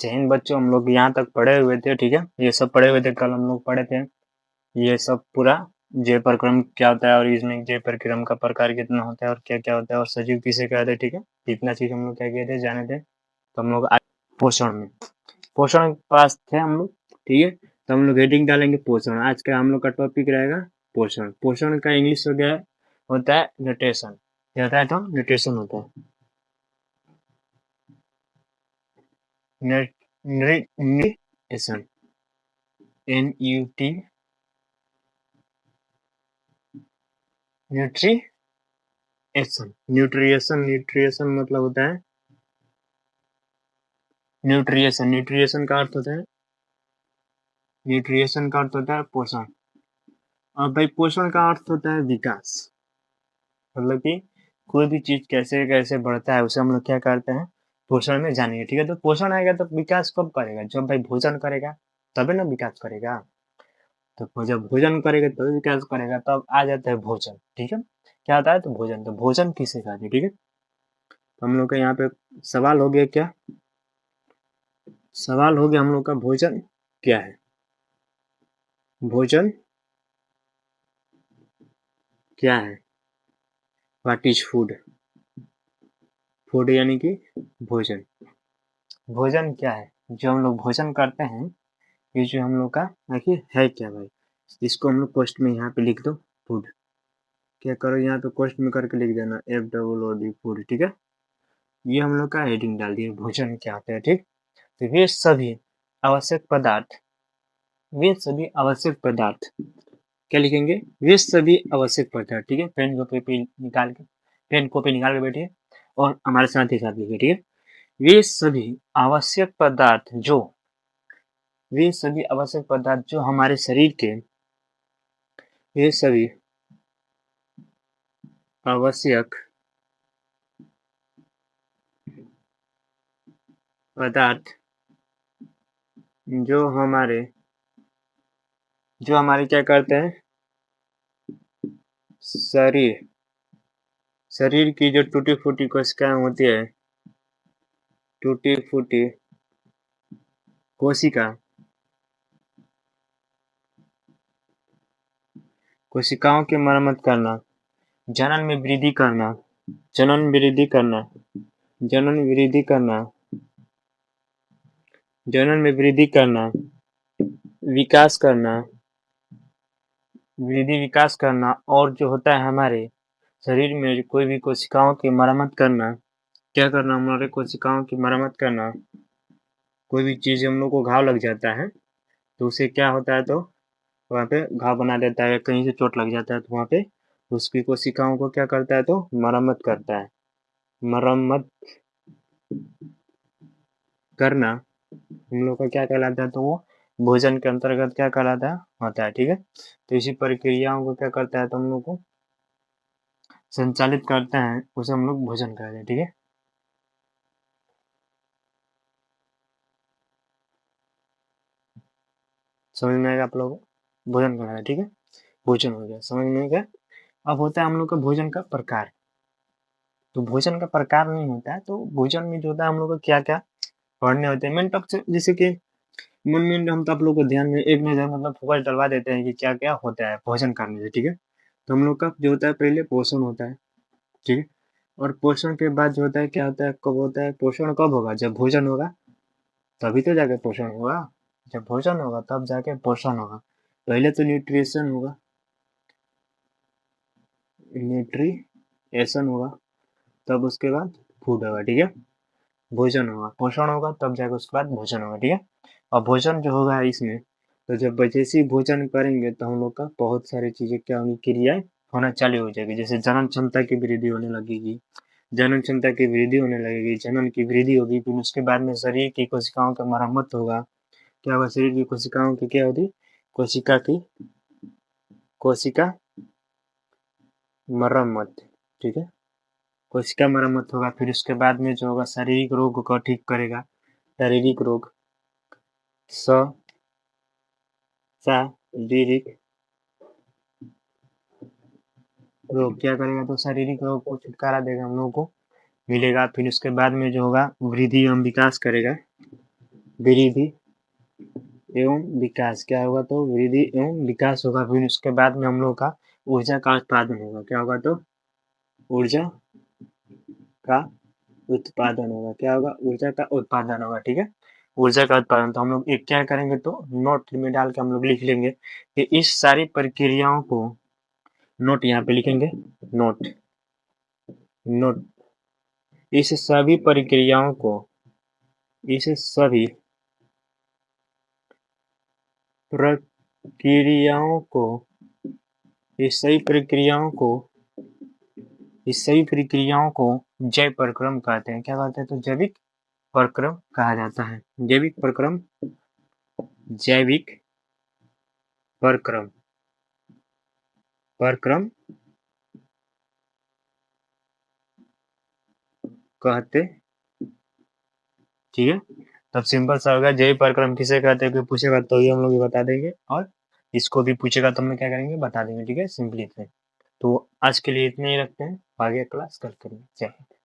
जय हिंद बच्चों, हम लोग यहाँ तक पढ़े हुए थे। ठीक है, ये सब पढ़े हुए थे, कल हम लोग पढ़े थे ये सब पूरा जय प्रक्रम क्या होता है और इसमें जय प्रक्रम का प्रकार कितना होता है और क्या क्या होता है और सजीव किसे कहते हैं। ठीक है, इतना चीज हम लोग क्या किए थे, जाने थे। तो हम लोग आज पोषण के पास थे हम लोग। ठीक है, तो हम लोग हेडिंग डालेंगे पोषण। आज का हम लोग का टॉपिक रहेगा पोषण। पोषण का इंग्लिश हो गया होता है न्यूट्रिशन। क्या होता है? तो न्यूट्रिशन होता है न्यूट्रिशन, NUT, न्यूट्रिएशन मतलब होता है न्यूट्रिएशन का अर्थ होता है पोषण। और भाई पोषण का अर्थ होता है विकास। मतलब कि कोई भी चीज कैसे कैसे बढ़ता है उसे हम लोग क्या करते हैं, पोषण में जानेंगे। ठीक है, तो पोषण आएगा तो विकास कब करेगा? जब भाई भोजन करेगा तभी ना विकास करेगा। तो जब भोजन करेगा तभी विकास करेगा। तब आ जाता है भोजन। ठीक है, क्या आता है? तो भोजन। तो भोजन किसे कहते हैं? ठीक है, तो हम लोग का यहाँ पे सवाल हो गया क्या? सवाल हो गया हम लोग का, भोजन क्या है? भोजन क्या है? What is food? फूड यानी कि भोजन। भोजन क्या है? जो हम लोग भोजन करते हैं, ये जो हम लोग का आखिर है क्या भाई? इसको हम लोग पोस्ट में यहाँ पे लिख दो, फूड। क्या करो, यहाँ पे पोस्ट में करके लिख देना FOOD, फूड। ठीक है, ये हम लोग का हेडिंग डाल दिए, भोजन क्या होता है। ठीक, तो वे सभी आवश्यक पदार्थ, क्या लिखेंगे? वे सभी आवश्यक पदार्थ। ठीक है, पेन कॉपी निकाल के बैठिए और हमारे साथ ही साथ लिखिए। ठीक है, वे सभी आवश्यक पदार्थ जो हमारे शरीर के, वे सभी आवश्यक पदार्थ जो हमारे क्या करते हैं, शरीर की जो टूटी फूटी कोशिकाएं होती है, टूटी फूटी कोशिकाओं की मरम्मत करना, जनन में वृद्धि करना, विकास करना और जो होता है हमारे शरीर में कोई भी कोशिकाओं की मरम्मत करना। क्या करना? हमारे कोशिकाओं की मरम्मत करना। कोई भी चीज हम लोग को घाव लग जाता है तो उसे क्या होता है, तो वहाँ पे घाव बना देता है। कहीं से चोट लग जाता है तो वहाँ पे उसकी कोशिकाओं को क्या करता है, तो मरम्मत करता है। मरम्मत करना हम लोग का क्या कहलाता है, तो वो भोजन के अंतर्गत क्या कहलाता है, होता है। ठीक है, तो इसी प्रक्रियाओं को क्या करता है, तो हम लोग को संचालित करते हैं, उसे हम लोग भोजन कहते हैं। ठीक है, समझ में आएगा आप लोगों को? भोजन करना है। ठीक है, भोजन हो गया, समझ में गया। अब होता है हम लोग का भोजन का प्रकार। तो भोजन का प्रकार नहीं होता है, तो भोजन में जो होता है हम लोग को क्या क्या पढ़ने होते हैं मेन टॉप से, जैसे कि मन में हम तो आप लोग को ध्यान में एक नजर मतलब फोकस डलवा देते हैं कि क्या क्या होता है भोजन करने से। ठीक है, तो हम लोग का जो होता है पहले पोषण होता है। ठीक है, और पोषण के बाद जो होता है क्या होता है, कब होता है पोषण? कब होगा? जब भोजन होगा तभी तो जाके पोषण होगा। जब भोजन होगा तब जाके पोषण होगा। पहले तो न्यूट्रिशन होगा, तब उसके बाद फूड होगा। ठीक है, भोजन होगा, पोषण होगा, तब जाके उसके बाद भोजन होगा। ठीक है, और भोजन जो होगा इसमें, तो जब जैसे ही भोजन करेंगे तो हम लोग का बहुत सारी चीजें क्या होंगी, क्रियाएं होना चालू हो जाएगी। जैसे जनन क्षमता की वृद्धि होने लगेगी, जनन की वृद्धि होगी। फिर उसके बाद में शरीर की कोशिकाओं का मरम्मत होगा। क्या होगा? शरीर की कोशिकाओं की क्या होती, कोशिका मरम्मत। ठीक है, कोशिका मरम्मत होगा। फिर उसके बाद में जो होगा शारीरिक रोग को ठीक करेगा। शारीरिक रोग, शारीरिक रोग क्या करेगा, तो शारीरिक रोग को छुटकारा देगा, हम लोगों को मिलेगा। फिर उसके बाद में जो होगा वृद्धि एवं विकास करेगा। वृद्धि एवं विकास। क्या होगा? तो वृद्धि एवं विकास होगा। फिर उसके बाद में हम लोग का ऊर्जा का उत्पादन होगा। क्या होगा? तो ऊर्जा का उत्पादन होगा। क्या होगा? ऊर्जा का उत्पादन होगा। ठीक है, ऊर्जा का उत्पादन। तो हम लोग एक क्या करेंगे, तो नोट में डाल के हम लोग लिख लेंगे कि इस सारी प्रक्रियाओं को, नोट यहाँ पे लिखेंगे, नोट नोट इस सभी प्रक्रियाओं को, इस सभी प्रक्रियाओं को, इस सभी प्रक्रियाओं को, इस सभी प्रक्रियाओं को जैव प्रक्रम कहते हैं। क्या कहते हैं? तो जैविक प्रक्रम कहा जाता है। जैविक प्रक्रम, जैविक प्रक्रम, प्रक्रम कहते। ठीक है, तब सिंपल सा होगा जैविक प्रक्रम किसे कहते हैं। कोई पूछेगा तो ये हम लोग बता देंगे, और इसको भी पूछेगा तो हम लोग क्या करेंगे, बता देंगे। ठीक है, सिंपली से। तो आज के लिए इतने ही रखते हैं, आगे क्लास कल करेंगे। जय हिंद।